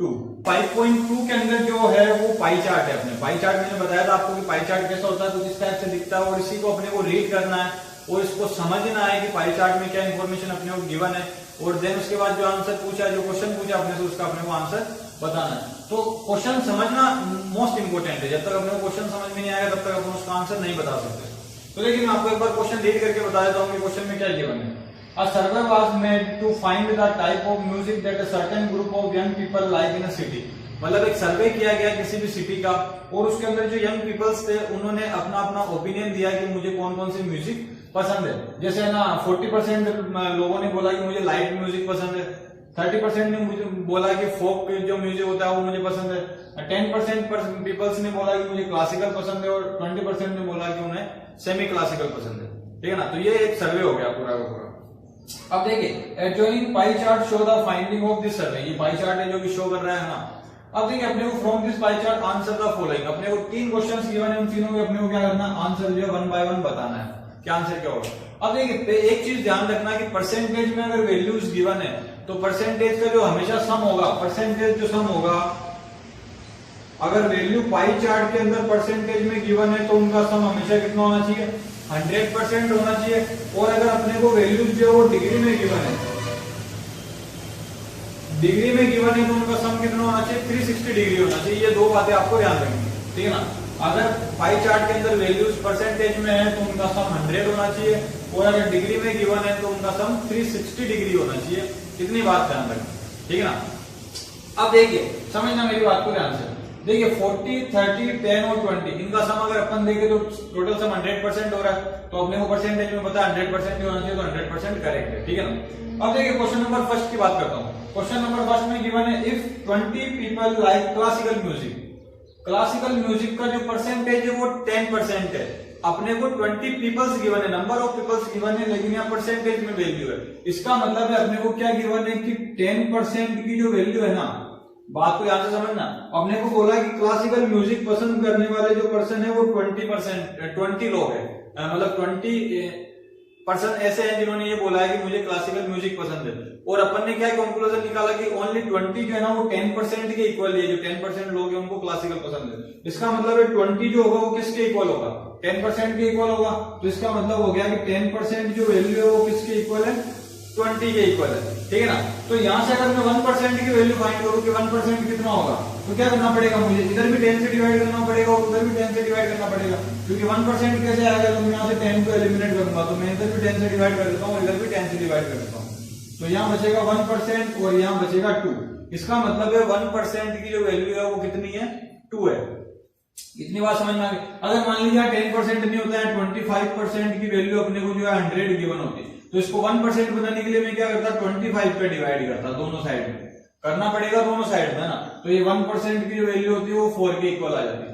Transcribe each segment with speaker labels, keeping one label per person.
Speaker 1: 2। 5.2 के अंदर जो है वो पाई चार्ट है। अपने पाई चार्ट मैंने बताया था आपको कि पाई चार्ट कैसा होता है, कुछ इस टाइप से दिखता है और इसी को अपने को रीड करना है और इसको समझना है कि पाई चार्ट में क्या इंफॉर्मेशन अपने को गिवन है और देन उसके बाद जो आंसर पूछा, जो क्वेश्चन पूछा अपने से, उसका अपने को आंसर बताना है। तो क्वेश्चन समझना मोस्ट इंपोर्टेंट है। जब तक अपने को क्वेश्चन समझ में नहीं आएगा तब तक अपन उसका आंसर नहीं बता सकते। तो लेकिन मैं आपको एक बार क्वेश्चन रीड करके बता देता हूँ कि क्वेश्चन में क्या गिवन है। A survey was made to find the type of music that a certain group of young people like in a city। मतलब एक सर्वे किया गया किसी भी सिटी का और उसके अंदर जो यंग पीपल्स थे उन्होंने अपना अपना ओपिनियन दिया कि मुझे कौन कौन सी म्यूजिक पसंद है। जैसे ना 40% लोगों ने बोला कि मुझे लाइट म्यूजिक पसंद है, 30% ने मुझे बोला कि फोक जो म्यूजिक होता है वो मुझे पसंद है, 10% पीपल्स ने बोला कि मुझे क्लासिकल पसंद है और 20% ने बोला कि उन्हें सेमी क्लासिकल पसंद है। ठीक है ना, तो ये एक सर्वे हो गया पूरा का पूरा। अब देखिए adjoining pie chart show the finding of this survey. ये पाई चार्ट है जो कि शो कर रहा है ना। अब देखिए अपने को from this pie chart answer the following. अपने को 3 क्वेश्चंस गिवन है, उन तीनों के अपने को क्या करना है, आंसर जो है 1 बाय 1 बताना है कि आंसर क्या होगा। अब देखिए एक चीज ध्यान रखना कि परसेंटेज में अगर वैल्यूज गिवन है तो परसेंटेज का जो हमेशा सम होगा, परसेंटेज जो सम होगा, अगर वैल्यू पाई चार्ट के अंदर परसेंटेज में गिवन है तो उनका सम हमेशा कितना होना चाहिए, 100% होना चाहिए। और अगर अपने को वैल्यूज जो है वो डिग्री में गिवन है, डिग्री में गिवन है तो उनका सम कितना होना चाहिए, 360 डिग्री होना चाहिए। ये दो बातें आपको ध्यान रखनी है। ठीक है ना, अगर पाई चार्ट के अंदर वैल्यूज परसेंटेज में है तो उनका सम 100 होना चाहिए और अगर डिग्री में गिवन है तो उनका सम 360 डिग्री होना चाहिए। इतनी बात ध्यान रखनी। ठीक है ना। अब देखिए समझना मेरी बात को ध्यान से। देखिए 40, 30, 10 और 20 इनका सम अगर अपन देखें तो टोटल सम 100% हो रहा है। तो अपने को परसेंटेज में पता है 100% ही होना चाहिए, तो 100% करेक्ट है। ठीक है ना। अब देखिए क्वेश्चन नंबर फर्स्ट की बात करता हूँ। क्वेश्चन नंबर फर्स्ट में गिवन है if 20 people like classical music. Classical music का जो परसेंटेज है वो 10% है। अपने को 20 पीपल्स गिवन है, नंबर ऑफ पीपल्स गिवन है, लेकिन यहाँ परसेंटेज में वैल्यू है। इसका मतलब है अपने को क्या गिवन है कि 10% की जो वैल्यू है ना, बात को याद से समझना। अपने को बोला कि क्लासिकल म्यूजिक पसंद करने वाले जो पर्सन है वो 20 लोग है, मतलब 20% ऐसे हैं जिन्होंने ये बोला है कि मुझे क्लासिकल म्यूजिक पसंद है। और अपन ने क्या कंक्लूजन निकाला कि ओनली 20 जो है ना वो 10% के इक्वल है। जो 10% लोग हैं उनको क्लासिकल पसंद है। इसका मतलब है 20 जो होगा वो किसके इक्वल होगा, 10% के इक्वल होगा। तो इसका मतलब हो गया कि 10% जो वैल्यू है वो किसके इक्वल है, 20 के इक्वल है। ठीक है ना। तो यहां से अगर मैं 1% की वैल्यू फाइंड करूं कि 1% कितना होगा, तो क्या करना पड़ेगा, मुझे इधर भी 10 से डिवाइड करना पड़ेगा और उधर भी 10 से डिवाइड करना पड़ेगा। क्योंकि 1% कैसे आएगा, तो मैं यहाँ से 10 को एलिमिनेट करूंगा, तो मैं इधर भी 10 से डिवाइड कर देता हूँ, इधर भी 10 से डिवाइड कर देता हूँ। तो यहाँ बचेगा 1% और यहाँ बचेगा 2। इसका मतलब है 1% की जो वैल्यू है वो कितनी है, 2 है। इतनी बात समझ में आ गई। अगर मान लीजिए 10% नहीं होता है, 25% की वैल्यू अपने को जो है 100 गिवन होती है, तो इसको 1% बनाने के लिए मैं क्या करता, 25 पे डिवाइड करता, दोनों साइड में करना पड़ेगा, दोनों साइड में ना। तो ये 1% की जो वैल्यू होती है वो 4 के इक्वल आ जाती है।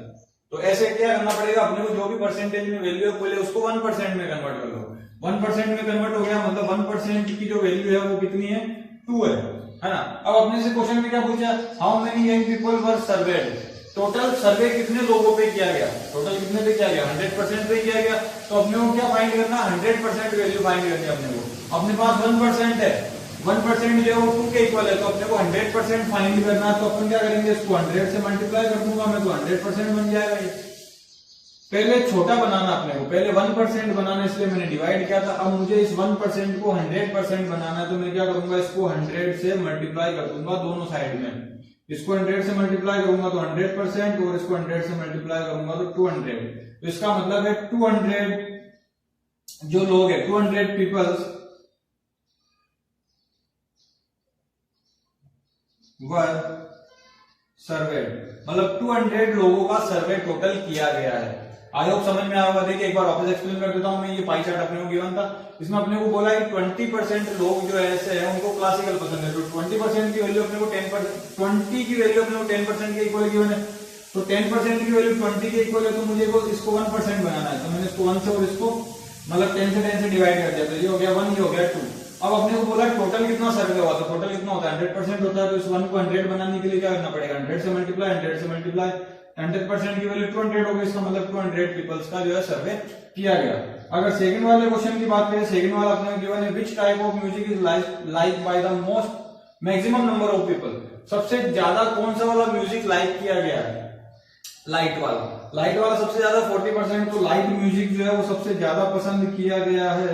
Speaker 1: तो ऐसे क्या करना पड़ेगा अपने को, जो भी परसेंटेज में वैल्यू है पहले उसको 1% में कन्वर्ट कर लो। 1% में कन्वर्ट हो गया, मतलब 1% की जो वैल्यू है वो कितनी है, 2 है ना। अब अपने से क्वेश्चन में क्या पूछा, how many young people were surveyed. Total survey कितने लोगों पे किया गया, टोटल कितने पे किया गया, 100% पे किया गया। तो अपने को क्या फाइंड करना, 100% वैल्यू फाइंड करनी है अपने को। अपने पास 1% है, 1% जो है वो 2 के इक्वल है, तो अपने को 100% फाइंड करना है। तो अपन क्या करेंगे, इसको 100 से मल्टीप्लाई कर दूंगा मैं, तो 100% बन जाएगा ये। पहले छोटा बनाना अपने को, पहले 1% बनाना, इसलिए मैंने डिवाइड किया था। अब मुझे इस 1% को 100% बनाना है, तो मैं क्या करूंगा, इसको 100 से मल्टीप्लाई कर दूंगा दोनों साइड में। इसको 100 से मल्टीप्लाई करूंगा तो 100% और इसको 100 से मल्टीप्लाई करूंगा तो 200। तो इसका मतलब है 200 जो लोग है, 200 पीपल्स वर सर्वे, मतलब 200 लोगों का सर्वे टोटल किया गया है। आई होप समझ में आया होगा। देखिए एक बार वापस एक्सप्लेन कर देता हूं मैं। ये पाई चार्ट अपने को गिवन था, इसमें अपने को बोला कि 20% लोग जो ऐसे हैं उनको क्लासिकल पसंद है। तो 20% की वैल्यू अपने को 10%, 20 की वैल्यू अपने को 10% के इक्वल गिवन है। तो 10% की वैल्यू 20 के इक्वल है, तो मुझे इसको 1% बनाना है। तो मैंने इसको 1 से और इसको मतलब 10 से डिवाइड कर दिया, तो ये हो गया 1, ये हो गया 2। अब अपने को बोला टोटल कितना सर्वे हुआ, तो टोटल कितना होता है, 100% होता है। तो इस 1 को 100 बनाने के लिए क्या करना पड़ेगा, 100 से मल्टीप्लाई, 100 से मल्टीप्लाई, 100% की वैल्यू 200 हो गई। इसका मतलब 200 पीपल्स का जो है सर्वे किया गया। अगर सेकंड वाले क्वेश्चन की बात करें, सेकंड वाला अपने गिवन है which type of music is like by the most maximum number of people. सबसे ज्यादा कौन सा वाला म्यूजिक लाइक किया गया है? लाइट वाला सबसे ज्यादा 40%, तो लाइट म्यूजिक जो है वो सबसे ज्यादा पसंद किया गया है,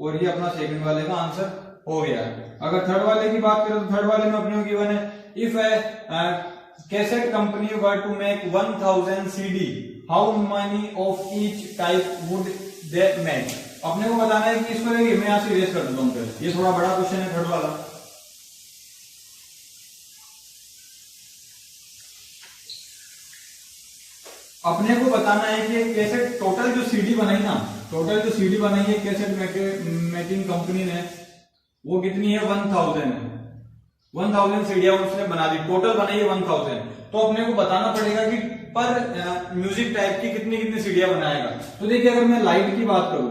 Speaker 1: और ये अपना सेकंड वाले का आंसर हो गया है। अगर थर्ड वाले की बात करें तो थर्ड वाले में अपने को गिवन है, if a cassette company were to make 1000 CD, how many of each type would they make? अपने को बताना है कि इसको मैं यहां से इरेज कर देता हूं पहले, ये थोड़ा बड़ा क्वेश्चन है थर्ड वाला। अपने को बताना है कि कैसेट टोटल जो सीडी बनाई ना, टोटल जो सीडी बनाई है कैसेट मेकिंग कंपनी ने, वो कितनी है? 1000 है। 1000 सीडियां उसने बना दी, टोटल बनाई है 1000। तो अपने को बताना पड़ेगा कि पर म्यूजिक टाइप की कितनी कितनी सीडियां बनाएगा। तो देखिए अगर मैं लाइट की बात करूं,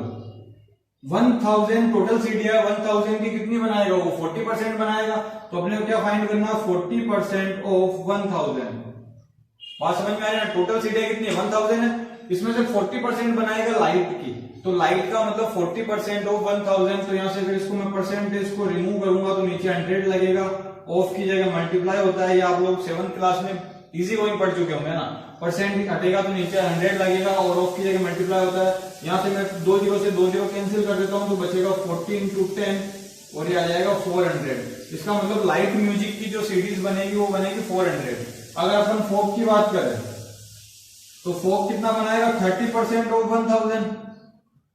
Speaker 1: 1000 टोटल सीडियां, 1000 की कितनी बनाएगा? वो 40% बनाएगा। तो अपने को क्या फाइंड करना? 40% ऑफ 1000। बात समझ में आ रही है? टोटल सीडियां कितनी है? 1000 है, इसमें से 40% बनाएगा लाइट की, तो लाइट का मतलब 40% ऑफ 1000। तो यहां से अगर इसको मैं परसेंटेज को रिमूव करूंगा तो नीचे 100 लगेगा, ऑफ की जगह मल्टीप्लाई होता है, ये आप लोग 7th क्लास में इजी गोइंग पढ़ चुके होंगे ना। परसेंट हटेगा तो नीचे 100 लगेगा और ऑफ की जगह मल्टीप्लाई होता है। यहां से मैं 2 0 से 2 0 कैंसिल कर देता हूं तो बचेगा 40 into 10 और ये आ जाएगा 400। इसका मतलब लाइट म्यूजिक की जो सीडीज बनेगी वो बनेगी 400। अगर अपन फोक की बात करें तो फोक कितना बनाएगा? 30% ऑफ 1000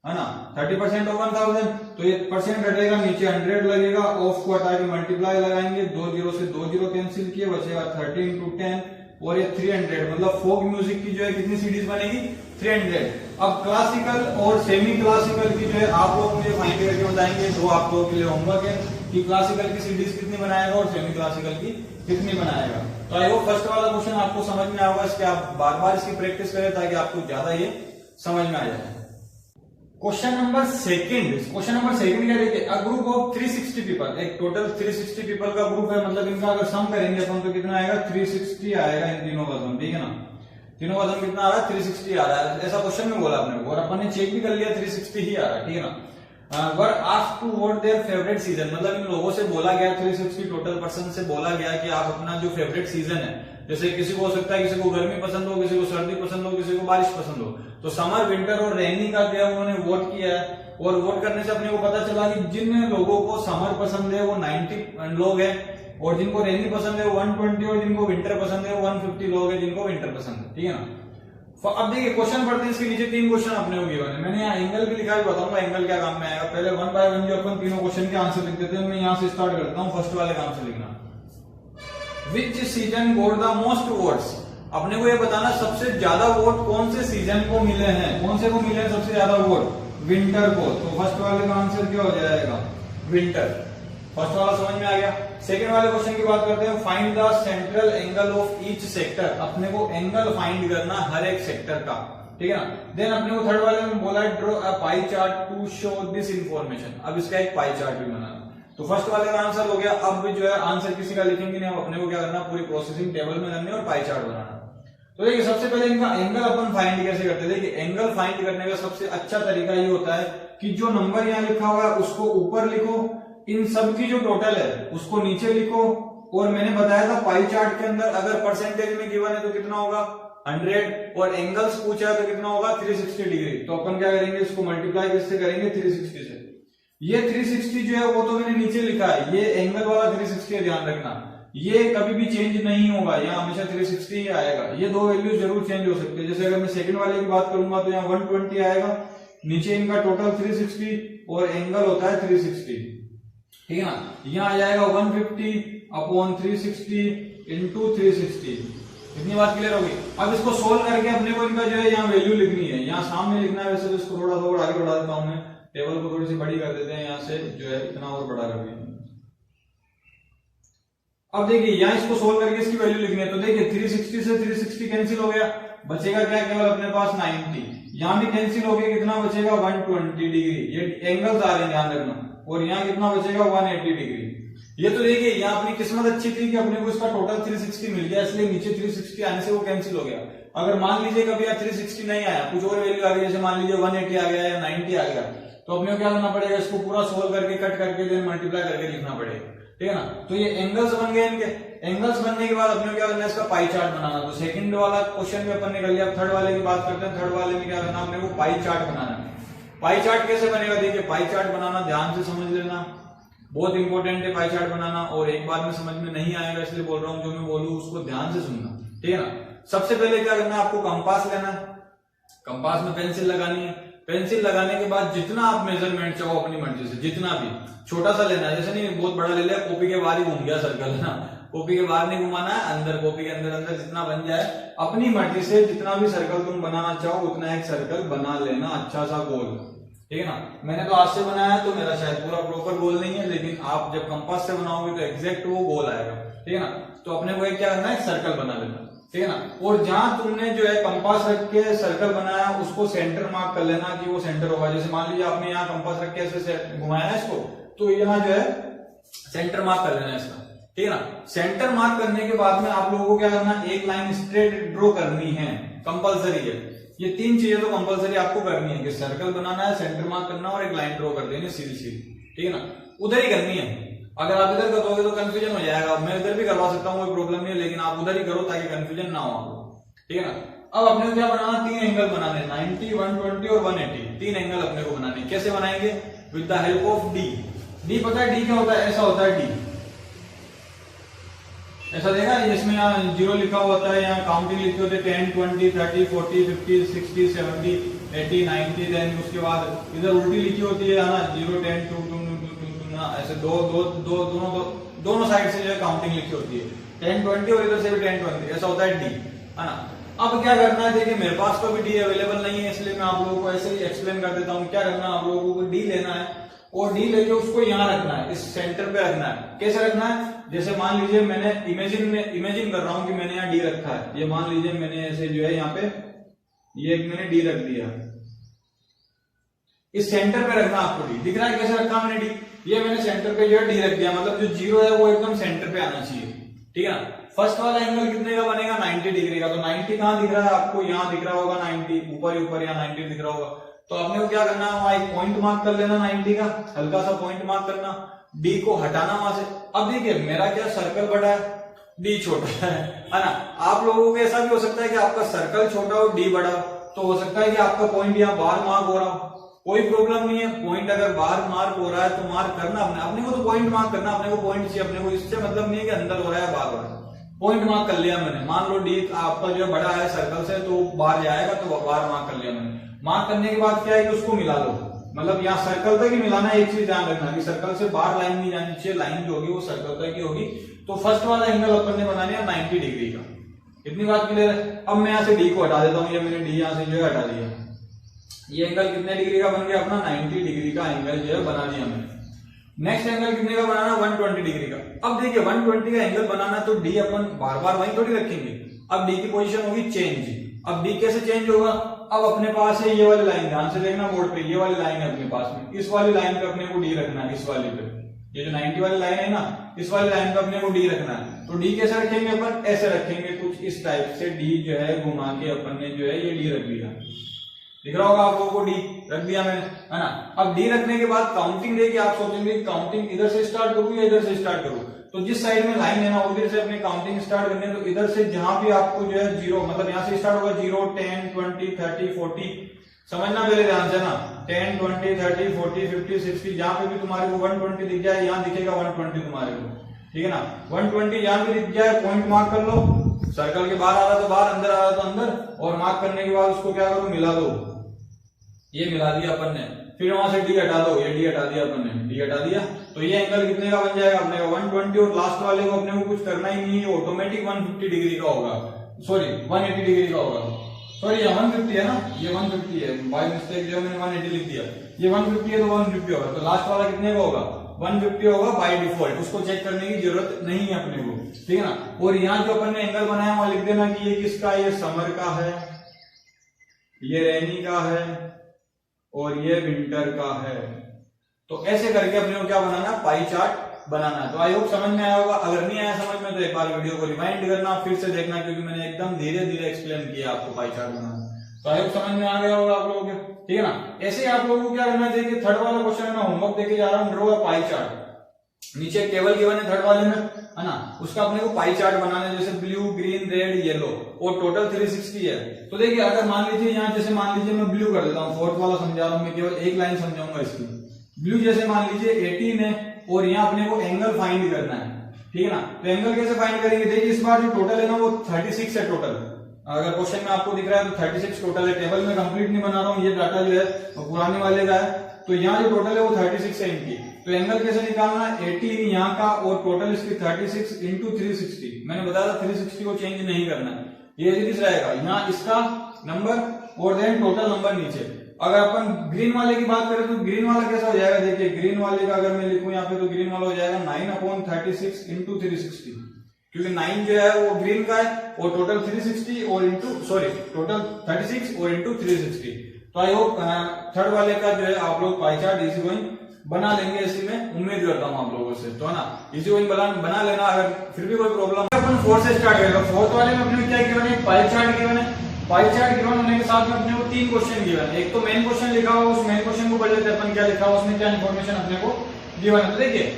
Speaker 1: है ना, 30% ऑफ 1000। तो ये परसेंट हटेगा, नीचे 100 लगेगा, ऑफ को हटा के मल्टीप्लाई लगाएंगे, 2 0 से 2 0 कैंसिल किए, बचेगा 30 into 10 और ये 300। मतलब फोक म्यूजिक की जो है कितनी सीडीज बनेगी? 300। अब क्लासिकल और सेमी क्लासिकल की जो है आप लोग मुझे फाइंड करके बताएंगे, तो आप लोगों के लिए होमवर्क है कि क्लासिकल की सीडीज कितनी बनाएगा और सेमी क्लासिकल की कितनी बनाएगा। तो आई होप फर्स्ट वाला क्वेश्चन आपको समझ में आएगा, इसके आप बार बार इसकी प्रैक्टिस करें ताकि आपको ज्यादा ये समझ में आ जाए। क्वेश्चन नंबर सेकंड क्या देखिए, अ ग्रुप ऑफ 360 पीपल, एक टोटल 360 पीपल का ग्रुप है, मतलब इनका अगर सम करेंगे अपन तो कितना आएगा? 360 आएगा इन तीनों का सम, ठीक है ना। तीनों का सम कितना आ रहा है? 360 आ रहा है, ऐसा क्वेश्चन में बोला अपने को और अपन ने चेक भी कर लिया 360 ही आ रहा है, ठीक है ना। Were asked to vote their favourite season, मतलब इन लोगों से बोला गया, 360 टोटल पर्सन से बोला गया कि आप अपना जो फेवरेट सीजन है, जैसे किसी को हो सकता है किसी को गर्मी पसंद हो, किसी को सर्दी पसंद हो, किसी को बारिश पसंद हो, तो समर, विंटर और रेनी का जो है उन्होंने वोट किया है। और वोट करने से अपने को पता चला कि जिन लोगों को समर पसंद है वो 90 लोग हैं, और जिनको रेनी पसंद है वो 120, और जिनको विंटर पसंद है वो 150 लोग हैं जिनको विंटर पसंद है, ठीक है ना। अब देखिए क्वेश्चन पढ़ते हैं, इसके नीचे 3 क्वेश्चन अपने को गिवन है। मैंने यहाँ एंगल भी लिखा है, बताऊंगा एंगल क्या काम में आएगा। पहले 1 by 1 जो अपन तीनों क्वेश्चन के आंसर लिख देते हैं, मैं यहाँ से स्टार्ट करता हूँ फर्स्ट वाले काम से लिखना। विच season goat the most votes, अपने को ये बताना सबसे ज्यादा वोट कौन से सीजन को मिले हैं, कौन से को मिले हैं सबसे ज्यादा वोट? विंटर को। तो फर्स्ट वाले का आंसर क्या हो जाएगा? विंटर। फर्स्ट वाला समझ में आ गया। सेकंड वाले क्वेश्चन की बात करते हैं, find the central angle of each sector, अपने को एंगल फाइंड करना हर एक सेक्टर का, ठीक है ना। देन अपने को थर्ड वाले में बोला है draw a pie chart to show this information, अब इसका एक पाई चार्ट भी बनाना। तो फर्स्ट वाले का आंसर हो गया। अब जो है आंसर किसी का लिखेंगे नहीं, अपने को क्या करना, पूरी प्रोसेसिंग टेबल में करनी और पाई चार्ट बनाना। तो देखिए सबसे पहले इनका एंगल अपन फाइंड कैसे करते हैं। देखिए एंगल फाइंड करने का सबसे अच्छा तरीका ये होता है कि जो नंबर यहाँ लिखा हुआ है उसको ऊपर लिखो, इन सब की जो टोटल है उसको नीचे लिखो, और मैंने बताया था पाई चार्ट के अंदर अगर परसेंटेज में गिवन है तो कितना होगा? 100, और एंगल्स पूछा है तो कितना होगा? 360 डिग्री। तो अपन क्या करेंगे, इसको मल्टीप्लाई किससे करेंगे? 360 से। ये 360 जो है वो तो मैंने नीचे लिखा है, ये एंगल वाला 360 है, ध्यान रखना, ये कभी भी चेंज नहीं होगा, यहाँ हमेशा 360 ही आएगा। ये 2 वैल्यू जरूर चेंज हो सकती है, जैसे अगर मैं सेकंड वाले की बात करूंगा तो यहाँ 120 आएगा, नीचे इनका टोटल 360 और एंगल होता है 360, ठीक है ना। यहाँ आ जाएगा 150 अपॉन 360 इंटू 360। इतनी बात क्लियर होगी। अब इसको सोल्व करके अपने को इनका जो है यहाँ वैल्यू लिखनी है, यहाँ सामने लिखना है। वैसे तो इसको थोड़ा सा और आगे बढ़ा देता हूं मैं, टेबल को थोड़ी सी बड़ी कर देते हैं, यहाँ से जो है इतना और बड़ा कर देंगे। अब देखिए यहाँ इसको सोल्व करके इसकी वैल्यू लिखनी है, तो देखिए 360 से 360 कैंसिल हो गया, बचेगा क्या? केवल अपने पास 90। यहाँ भी कैंसिल हो गया, कितना बचेगा? 120 डिग्री। ये एंगल्स आ रहे हैं, ध्यान रखना। और यहाँ कितना बचेगा? 180 डिग्री। ये तो देखिए यहाँ अपनी किस्मत अच्छी थी कि अपने को इसका टोटल 360 मिल गया, इसलिए नीचे 360 आने से वो कैंसिल हो गया। अगर मान लीजिए कभी यहाँ 360 नहीं आया, कुछ और वैल्यू आ गई, जैसे मान लीजिए 180 आ गया या 90 आ गया, तो अपने को क्या करना पड़ेगा? इसको पूरा सोल्व करके कट करके देन मल्टीप्लाई करके लिखना पड़ेगा, ठीक है ना। तो ये एंगल्स बन गए इनके। एंगल्स बनने के बाद अपने क्या करना है, इसका पाई चार्ट बनाना। तो सेकंड वाला क्वेश्चन भी अपन ने कर लिया। अब थर्ड वाले की बात करते हैं। थर्ड वाले में क्या करना, अपने को पाई चार्ट बनाना है। पाई चार्ट कैसे बनेगा, देखिए पाई चार्ट बनाना ध्यान से समझ लेना, बहुत इंपॉर्टेंट है पाई चार्ट बनाना। और एक बार में समझ में नहीं आएगा इसलिए बोल रहा हूँ, जो मैं बोलूँ उसको ध्यान से सुनना, ठीक है ना। सबसे पहले क्या करना है, आपको कंपास लेना है, कंपास में पेंसिल लगानी है। पेंसिल लगाने के बाद जितना आप मेजरमेंट चाहो अपनी मर्जी से, जितना भी छोटा सा लेना है, जैसे नहीं बहुत बड़ा ले लिया, कॉपी के बाहर ही घूम गया सर्कल, है ना, कॉपी के बाहर नहीं घुमाना है, अंदर कॉपी के अंदर अंदर जितना बन जाए अपनी मर्जी से, जितना भी सर्कल तुम बनाना चाहो उतना एक सर्कल बना लेना, अच्छा सा गोल, ठीक है ना। मैंने तो आज से बनाया तो मेरा शायद पूरा प्रॉपर गोल नहीं है, लेकिन आप जब कंपास से बनाओगे तो एग्जैक्ट वो गोल आएगा, ठीक है ना। तो अपने को एक क्या करना है, एक सर्कल बना लेना, ठीक है ना। और जहां तुमने जो है कंपास रख के सर्कल बनाया उसको सेंटर मार्क कर लेना कि वो सेंटर होगा। जैसे मान लीजिए आपने यहाँ कंपास रख के ऐसे घुमाया है इसको, तो यहाँ जो है सेंटर मार्क कर लेना इसका, ठीक है ना। सेंटर मार्क करने के बाद में आप लोगों को क्या करना, एक लाइन स्ट्रेट ड्रॉ करनी है, कंपलसरी है। ये तीन चीजें तो कंपलसरी आपको करनी है कि सर्कल बनाना है, सेंटर मार्क करना और एक लाइन ड्रॉ कर देनी सीधी सीधी, ठीक है ना। उधर ही करनी है। अगर आप इधर करोगे तो कंफ्यूजन हो जाएगा। मैं इधर भी करवा सकता हूँ, कोई प्रॉब्लम नहीं है, लेकिन आप उधर ही करो ताकि कंफ्यूजन ना हो आपको, ठीक है ना। अब अपने को क्या बनाना, तीन एंगल बनाने, 90, 120 और 180, तीन एंगल अपने को बनाने। कैसे बनाएंगे, with the help of D. D पता है डी क्या होता है, ऐसा होता है डी, ऐसा देखा इसमें यहाँ 0 लिखा होता है, यहाँ काउंटिंग लिखी होती है 10, 20, 30, 40, 50, 60, 70, 80, 90, देन उसके बाद इधर उल्टी लिखी होती है ना, 0, 10, 2, 2, 2, 2, ऐसे दोनों साइड से जो है काउंटिंग लिखी होती है, 10, 20 और इधर से भी 10, 20, ऐसा होता है डी, है ना। अब क्या करना है, देखिए मेरे पास तो भी डी अवेलेबल नहीं है, इसलिए मैं आप लोगों को ऐसे ही एक्सप्लेन कर देता हूँ। क्या करना है, आप लोगों को डी लेना है और डी लेके उसको यहाँ रखना है, इस सेंटर पे रखना है। कैसे रखना है, जैसे मान लीजिए मैंने इमेजिन कर रहा हूं कि मैंने यहाँ डी रखा है। ये मान लीजिए मैंने ऐसे जो है यहाँ पे ये मैंने डी रख दिया, इस सेंटर पे रखना आपको डी। दिख रहा है कैसे रखा मैंने डी, ये मैंने सेंटर पे जो है डी रख दिया, मतलब जो 0 है वो एकदम सेंटर पे आना चाहिए, ठीक है ना। फर्स्ट वाला एंगल कितने का बनेगा, 90 डिग्री का। तो 90 कहां दिख रहा है आपको, यहाँ दिख रहा होगा 90, ऊपर ही ऊपर यहाँ 90 दिख रहा होगा। तो आपने को क्या करना है, वहां एक पॉइंट मार्क कर लेना 90 का, हल्का सा पॉइंट मार्क करना, डी को हटाना वहां से। अब देखिए मेरा क्या सर्कल बड़ा है, डी छोटा है ना। आप लोगों को ऐसा भी हो सकता है कि आपका सर्कल छोटा हो, डी बड़ा, तो हो सकता है कि आपका पॉइंट यहाँ बाहर मार्क हो रहा हो, कोई प्रॉब्लम नहीं है। पॉइंट अगर बाहर मार्क हो रहा है तो मार्क करना, अपने को तो पॉइंट मार्क करना, अपने को पॉइंट चाहिए, अपने को इससे मतलब नहीं है कि अंदर हो रहा है बाहर हो रहा है। पॉइंट मार्क कर लिया मैंने, मान लो डी आपका जो है बड़ा है सर्कल से, तो बाहर जाएगा, तो बाहर मार्क कर लिया मैंने। मार्क करने के बाद क्या है कि उसको मिला लो, मतलब यहाँ सर्कल तक ही मिलाना है। एक चीज ध्यान रखना कि सर्कल से बाहर लाइन नहीं जानी चाहिए, लाइन जो होगी वो सर्कल तक ही होगी। तो फर्स्ट वाला एंगल अपन ने बनाने है 90 डिग्री का, इतनी बात क्लियर है। अब मैं यहाँ से डी को हटा देता हूँ, ये मैंने डी यहाँ से जो है हटा दिया। ये एंगल कितने डिग्री का बन गया अपना, 90 डिग्री का एंगल जो है बना दिया मैंने। नेक्स्ट एंगल कितने का बनाना, 120 डिग्री का। अब देखिए 120 का एंगल बनाना, तो डी अपन बार बार वहीं थोड़ी रखेंगे। अब डी की पोजीशन होगी चेंज। अब डी कैसे चेंज होगा, अब अपने पास है ये वाली लाइन, ध्यान से देखना बोर्ड पे, ये वाली लाइन है अपने पास में, इस वाली लाइन पे अपने को डी रखना है, इस वाली पे, ये जो 90 वाली लाइन है ना, इस वाली लाइन पे अपने को डी रखना है। तो डी कैसे रखेंगे अपन, ऐसे रखेंगे कुछ इस टाइप से, डी जो है घुमा के अपन ने जो है ये डी रख दिया, दिख रहा होगा आप लोगों को, डी रख दिया मैंने, है ना। अब डी रखने के बाद काउंटिंग देखिए, आप सोचेंगे काउंटिंग इधर से स्टार्ट करूं या इधर से स्टार्ट करूं, तो जिस साइड में लाइन है ना उधर से अपनी काउंटिंग स्टार्ट करनी है। तो इधर से जहां भी आपको जो है 0, मतलब यहां से स्टार्ट होगा 0, 10, 20, 30, 40, समझना पहले ध्यान से ना, 10, 20, 30, 40, 50, 60, जहां पे भी तुम्हारे को 120 दिख जाए, यहाँ दिखेगा 120 तुम्हारे को, ठीक है ना। 120 जहां भी दिख जाए पॉइंट मार्क कर लो, सर्कल के बाहर आ रहा तो बाहर, अंदर आ रहा तो अंदर, और मार्क करने के बाद उसको क्या करो, मिला दो। ये मिला दिया अपन ने, फिर वहां से डी हटा दो, ये डी हटा दिया अपन ने, डी हटा दिया, तो ये एंगल कितने का बन जाएगा अपने का, 120। और लास्ट वाले को अपने को कुछ करना ही नहीं है, ऑटोमेटिक 150 डिग्री का होगा, सॉरी 180 डिग्री का होगा, सॉरी ये 150 है ना, ये 150 है, बाय मिस्टेक जो मैंने 180 लिख दिया, ये 150 है तो 150 होगा। तो लास्ट वाला कितने का होगा, 150 होगा बाय डिफॉल्ट, उसको चेक करने की जरूरत नहीं है अपने को, ठीक है ना। और यहाँ जो अपन ने एंगल बनाया वहां लिख देना कि ये किसका, ये समर का है, ये रेनी का है और ये विंटर का है। तो ऐसे करके अपने को क्या बनाना, पाई चार्ट बनाना है। तो आई होप समझ में आया होगा, अगर नहीं आया समझ में तो एक बार वीडियो को रिवाइंड करना, फिर से देखना, क्योंकि मैंने एकदम धीरे धीरे एक्सप्लेन किया आपको पाई चार्ट बनाना। तो आई होप समझ में आ गया होगा आप लोगों को, ठीक है ना। ऐसे ही आप लोगों को क्या करना चाहिए, थर्ड वाला क्वेश्चन में होमवर्क देके जा रहा हूँ, ड्रॉ अ पाई चार्ट। नीचे एक टेबल गिवन है थर्ड वाले में, है ना, उसका अपने को पाई चार्ट बनाना है, जैसे ब्लू, ग्रीन, रेड, येलो, और टोटल 360 है। तो देखिए अगर मान लीजिए यहाँ, जैसे मान लीजिए मैं ब्लू कर देता हूँ, फोर्थ वाला समझा रहा हूँ मैं, केवल एक लाइन समझाऊंगा इसकी। ब्लू जैसे मान लीजिए 18 है और यहाँ अपने को एंगल फाइंड करना है, ठीक है ना। तो एंगल कैसे फाइंड करेंगे, देखिए इस बार जो टोटल है ना वो 36 है टोटल। अगर क्वेश्चन में आपको दिख रहा है तो 36 टोटल है, टेबल में कंप्लीट नहीं बना रहा हूँ, ये डाटा जो है वो पुराने वाले का है। तो यहाँ जो टोटल है वो 36 है इनकी। तो एंगल कैसे निकालना है, 18 यहाँ का और टोटल इसकी 36 इंटू 360। मैंने बताया था 360 को चेंज नहीं करना है, ये किस रहेगा, यहाँ इसका नंबर और देन टोटल नंबर नीचे। अगर अपन ग्रीन वाले की बात करें तो ग्रीन वाला कैसा हो जाएगा, देखिए ग्रीन वाले का अगर मैं लिखूं यहाँ पे तो ग्रीन वाला हो जाएगा 9/36 इंटू 360, क्योंकि 9 जो है वो ग्रीन का है और टोटल 360 और टोटल 36 और इंटू 360। तो आई होप थर्ड वाले का जो है आप लोग पाई चार्ट इजी गोइंग बना लेंगे, इसी में उम्मीद करता हूँ आप लोगों से, तो है ना, इजी गोइंग बना लेना। अगर फिर भी कोई प्रॉब्लम है अपन 4 से स्टार्ट करेंगे। फोर्थ वाले में अपने क्या गिवन है, पाई चार्ट गिवन है। पाई चार्ट गिवन होने के साथ में अपने को 3 क्वेश्चन गिवन है। एक तो मेन क्वेश्चन लिखा हुआ, उस मेन क्वेश्चन को पढ़ लेते हैं अपन, क्या लिखा हुआ उसमें, क्या इन्फॉर्मेशन अपने को गिवन है। तो देखिए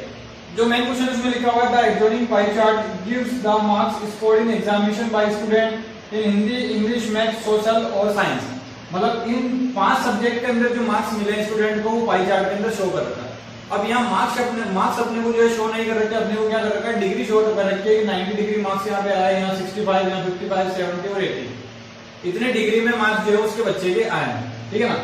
Speaker 1: जो मेन क्वेश्चन उसमें लिखा हुआ है, the exploding pie chart gives the marks scored in examination by student in Hindi, English, maths, social और साइंस। मतलब इन 5 सब्जेक्ट के अंदर जो मार्क्स मिले स्टूडेंट को वो पाई चार्ट के अंदर शो कर रखा है। अब यहाँ मार्क्स अपने को जो है शो नहीं कर रखे, अपने को क्या कर रखा है, डिग्री शो कर रखी है कि 90 डिग्री मार्क्स यहाँ पे आए, यहाँ 65, यहाँ 55, 70 और 80, इतने डिग्री में मार्क्स जो है उसके बच्चे के आए हैं, ठीक है ना।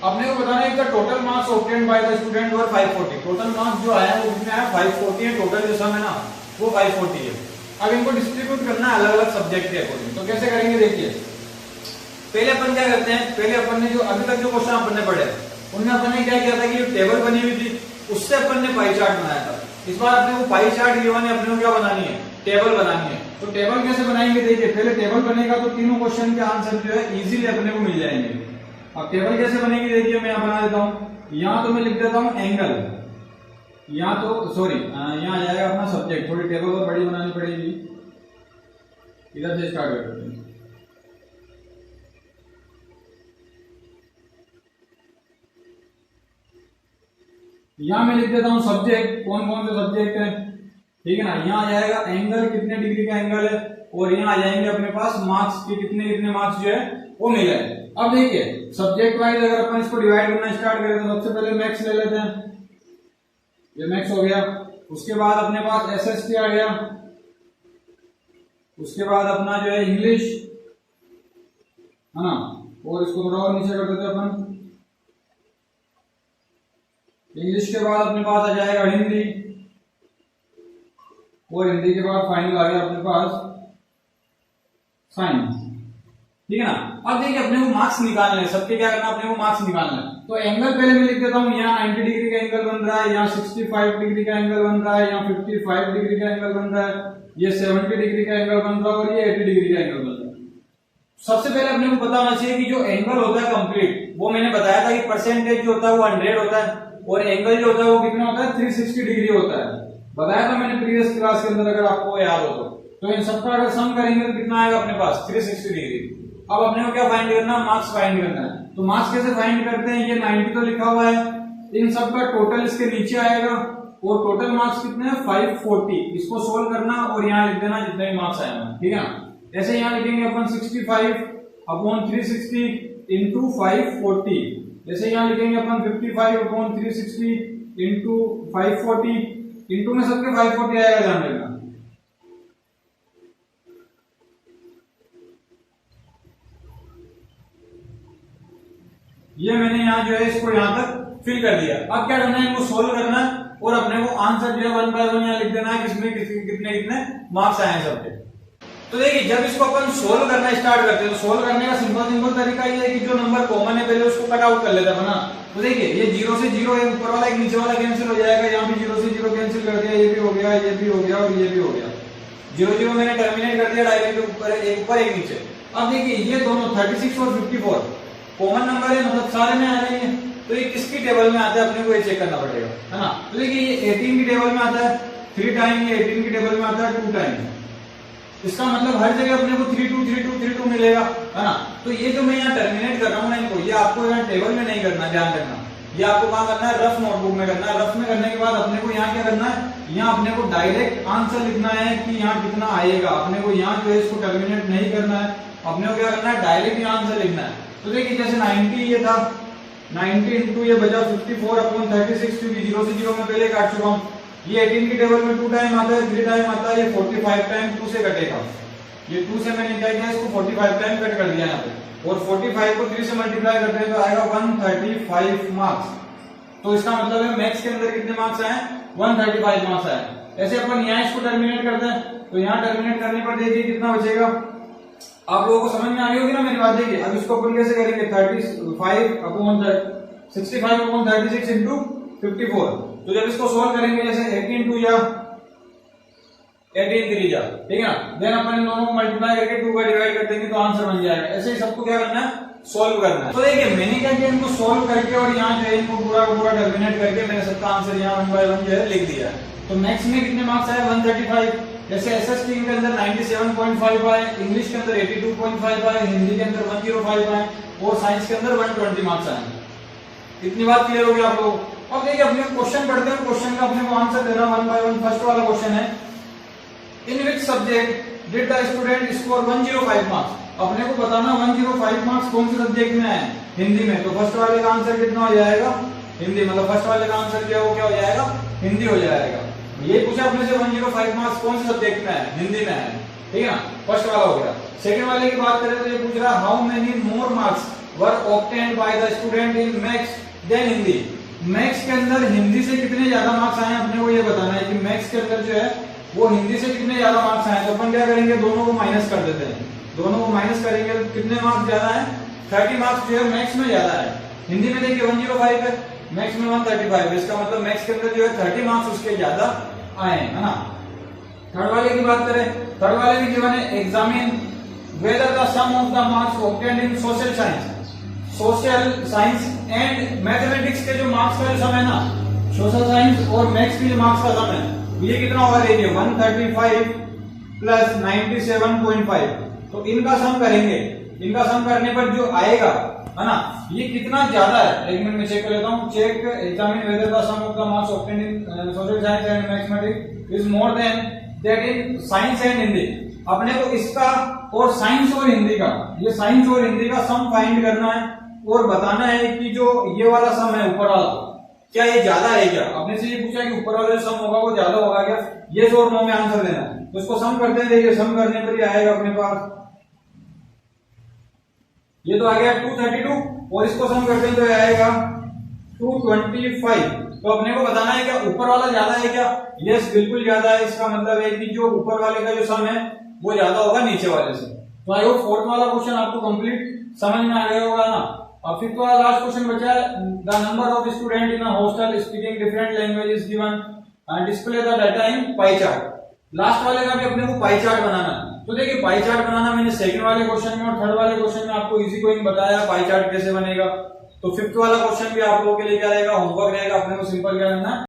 Speaker 1: अपने को बताना है कि total marks obtained by the student और 540, टोटल मार्क्स जो आया है वो कितने आया, 540 है, टोटल जो सम है ना वो 540 है। अब इनको डिस्ट्रीब्यूट करना है अलग अलग सब्जेक्ट के अकॉर्डिंग। तो कैसे करेंगे, देखिए पहले अपन क्या करते हैं, पहले अपन ने जो अभी तक जो क्वेश्चन अपन ने पढ़े उनमें अपन ने क्या किया था कि जो टेबल बनी हुई थी उससे अपन ने पाई चार्ट बनाया था। इस बार अपने को पाई चार्ट गिवन है, अपने को क्या बनानी है, टेबल बनानी है। तो टेबल कैसे बनाएंगे, देखिए पहले टेबल बनेगा तो तीनों क्वेश्चन के आंसर जो है इजीली अपने को मिल जाएंगे। अब टेबल कैसे बनेगी, देखिए मैं यहाँ बना देता हूँ, यहाँ तो मैं लिख देता हूँ एंगल, यहाँ तो यहाँ आ जाएगा अपना सब्जेक्ट, थोड़ी टेबल और बड़ी बनानी पड़ेगी, इधर से स्टार्ट करते हैं। यहाँ मैं लिख देता हूँ सब्जेक्ट, कौन कौन से सब्जेक्ट है, ठीक है ना। यहाँ आ जाएगा एंगल, कितने डिग्री का एंगल है, और यहाँ आ जाएंगे अपने पास मार्क्स के कितने मार्क्स जो है वो मिले हैं। अब देखिए सब्जेक्ट वाइज अगर अपन इसको डिवाइड करना स्टार्ट करें तो सबसे पहले मैथ्स ले लेते हैं, ये मैथ्स हो गया। उसके बाद अपने पास एसएसटी आ गया, उसके बाद अपना जो है इंग्लिश, है ना, और इसको थोड़ा और नीचे कर देते हैं अपन। इंग्लिश के बाद अपने पास आ जाएगा हिंदी, और हिंदी के बाद फाइनल आ गया अपने पास साइंस, ठीक है ना। अब देखिए अपने को मार्क्स निकालने हैं, सबके क्या करना, अपने को मार्क्स निकालना है। तो एंगल पहले मैं लिख देता हूँ, यहाँ 90 डिग्री का एंगल बन रहा है, यहाँ 65 डिग्री का एंगल बन रहा है, यहाँ 55 डिग्री का एंगल बन रहा है, ये 70 डिग्री का एंगल बन रहा है, और ये 80 डिग्री का एंगल बन रहा है। सबसे पहले अपने को पता होना चाहिए कि जो एंगल होता है कंप्लीट, वो मैंने बताया था कि परसेंटेज जो होता है वो 100 होता है, और एंगल जो होता है वो कितना होता है, 360 डिग्री होता है। बताया था मैंने प्रीवियस क्लास के अंदर, अगर आपको याद हो तो इन सबका अगर सम करेंगे तो कितना आएगा अपने पास, 360 डिग्री। अब अपने को क्या फाइंड करना, मार्क्स फाइंड करना है। तो मार्क्स कैसे फाइंड करते हैं, ये 90 तो लिखा हुआ है, इन सब का टोटल इसके नीचे आएगा, और टोटल मार्क्स कितने हैं 540, इसको सोल्व करना और यहाँ लिख देना जितने भी मार्क्स आए हैं, ठीक है ना। ऐसे यहाँ लिखेंगे अपन 65/360 इंटू 540, जैसे यहाँ लिखेंगे अपन 55/360 इंटू 540, इंटू में सबके 540 आएगा, ध्यान रखना। ये मैंने यहाँ जो है इसको यहाँ तक फिल कर दिया। अब क्या करना है, इनको सोल्व करना है और अपने को आंसर जो है 1 बाय 1 यहाँ लिख देना है, किसमें कितने मार्क्स आए हैं सबके। तो देखिए जब इसको अपन सोल्व करना स्टार्ट करते हैं तो सोल्व करने का सिंपल तरीका ये है कि जो नंबर कॉमन है पहले उसको कट आउट कर लेते हैं ना। तो देखिए ये 0 से 0 है, ऊपर वाला एक नीचे वाला कैंसिल हो जाएगा, यहाँ भी 0 से 0 कैंसिल कर दिया, ये भी हो गया, ये भी हो गया और ये भी हो गया। 0 0 मैंने टर्मिनेट कर दिया डायरेक्ट, ऊपर एक नीचे। अब देखिए ये दोनों 36 और 54 कॉमन नंबर है, मतलब सारे में आ रहे हैं। तो ये किसकी टेबल में आता है अपने को ये चेक करना पड़ेगा, है ना। तो देखिए ये 18 की टेबल में आता है 3 टाइम, ये 18 की टेबल में आता है 2 टाइम। इसका मतलब हर जगह अपने को 32 32 32 मिलेगा, है ना। तो ये जो मैं यहाँ टर्मिनेट कर रहा हूँ ना इनको, ये आपको यहाँ टेबल में नहीं करना, ध्यान रखना। ये आपको कहाँ करना है, रफ नोटबुक में करना है। रफ में करने के बाद अपने को यहाँ क्या करना है, यहाँ अपने को डायरेक्ट आंसर लिखना है कि यहाँ कितना आएगा। अपने को यहाँ जो है इसको टर्मिनेट नहीं करना है, अपने को क्या करना है, डायरेक्ट यहाँ आंसर लिखना है। तो देखिए जैसे 90 ये था, 90 इंटू ये बचा 54/36, क्योंकि 0 से 0 में पहले काट चुका हूँ। ये 18 की टेबल में 2 टाइम आता है, 3 टाइम आता है, ये 45 टाइम 2 से कटेगा। ये 2 से मैंने क्या किया, इसको 45 टाइम कट कर दिया यहाँ पे, और 45 को 3 से मल्टीप्लाई करते हैं तो आएगा 135 मार्क्स। तो इसका मतलब है मैथ्स के अंदर कितने मार्क्स आए, 135 मार्क्स आए। ऐसे अपन यहाँ इसको टर्मिनेट करते हैं, तो यहाँ टर्मिनेट करने पर देखिए कितना बचेगा। आप लोगों को समझ में आ रही होगी ना मेरी बात। देखिए अब इसको अपन कैसे करेंगे, 65/36 इंटू 54। तो जब इसको सोल्व करेंगे, जैसे 18 2 या 18 3 जा, ठीक है ना, देन अपन इन दोनों को मल्टीप्लाई करके 2 का डिवाइड कर देंगे तो आंसर बन जाएगा। ऐसे ही सबको क्या करना है, सोल्व करना है। तो देखिए मैंने क्या किया, इनको सोल्व करके और यहाँ जो है इनको पूरा का पूरा टर्मिनेट करके मैंने सबका आंसर यहाँ 1 बाय 1 जो है लिख दिया है। तो मैथ्स में कितने मार्क्स आए, 135। जैसे एसएसटी के अंदर 97.5 आए, इंग्लिश के अंदर 82.5 आए, हिंदी के अंदर 105 आए, और साइंस के अंदर 120 मार्क्स आए। इतनी बात क्लियर हो गई आप लोगों को। अब देखिए अपने क्वेश्चन पढ़ते हैं, क्वेश्चन का अपने को आंसर देना 1 बाय 1। फर्स्ट वाला क्वेश्चन है, in which subject did the student score 105 marks. अपने को बताना 105 मार्क्स कौन से सब्जेक्ट में आए, हिंदी में। तो फर्स्ट वाले का आंसर कितना हो जाएगा, हिंदी। मतलब फर्स्ट वाले का आंसर क्या हो जाएगा, हिंदी हो जाएगा। ये पूछा अपने से 105 मार्क्स कौन से सब्जेक्ट में है, हिंदी में है, ठीक है ना, फर्स्ट वाला हो गया। सेकंड वाले की बात करें तो ये पूछ रहा है, how many more marks were obtained by the student in maths than Hindi. Maths के अंदर हिंदी से कितने ज्यादा मार्क्स आए, अपने को ये बताना है कि मैथ्स के अंदर जो है वो हिंदी से कितने ज्यादा मार्क्स आए। तो अपन क्या करेंगे, दोनों को माइनस कर देते हैं। दोनों को माइनस करेंगे तो कितने मार्क्स ज्यादा है, 30 मार्क्स जो है मैथ्स में ज्यादा है। हिंदी में देखिए 105 है, मैथ्स में 135। इसका मतलब मैथ्स के अंदर जो है 30 मार्क्स उसके ज्यादा आए, है ना। थर्ड वाले की बात करें, थर्ड वाले की जीवन है, examine whether the sum of the marks obtained in social science, social science and mathematics के जो मार्क्स का जो सम है ना, सोशल साइंस और मैथ्स के जो मार्क्स का सम है, ये कितना होगा, देखिए 135 प्लस 97.5। तो इनका सम करेंगे, इनका सम करने पर जो आएगा, है ना, ये कितना ज्यादा है। एक मिनट में चेक कर लेता हूँ। Check examine whether the sum of the marks obtained in social science and mathematics is more than that in science and Hindi. अपने को इसका और साइंस और हिंदी का, ये साइंस और हिंदी का सम फाइंड करना है और बताना है कि जो ये वाला सम है ऊपर वाला, क्या ये ज्यादा है क्या। अपने से ये पूछा कि ऊपर वाला जो सम होगा वो ज्यादा होगा क्या, ये और नो में आंसर देना है। तो इसको सम करते हैं। देखिए सम करने पर ही आएगा अपने पास, ये तो आ गया 232, और इसको सम करते हैं तो आएगा 225। तो अपने को बताना है क्या ऊपर वाला ज्यादा है क्या, यस बिल्कुल ज्यादा है। इसका मतलब है कि जो ऊपर वाले का जो सम है वो ज्यादा होगा नीचे वाले से। तो आई होप फोर्थ वाला क्वेश्चन आपको कंप्लीट समझ में आ गया होगा ना। अब फिफ्थ वाला लास्ट क्वेश्चन बचा है, the number of student in a hostel speaking different language is given and display the data in pie chart. Last वाले का भी अपने को पाई चार्ट बनाना है। तो देखिए पाई चार्ट बनाना मैंने सेकंड वाले क्वेश्चन में और थर्ड वाले क्वेश्चन में आपको इजी गोइंग बताया पाई चार्ट कैसे बनेगा। तो फिफ्थ वाला क्वेश्चन भी आप लोगों के लिए क्या रहेगा, होमवर्क रहेगा। अपने को सिंपल क्या करना है,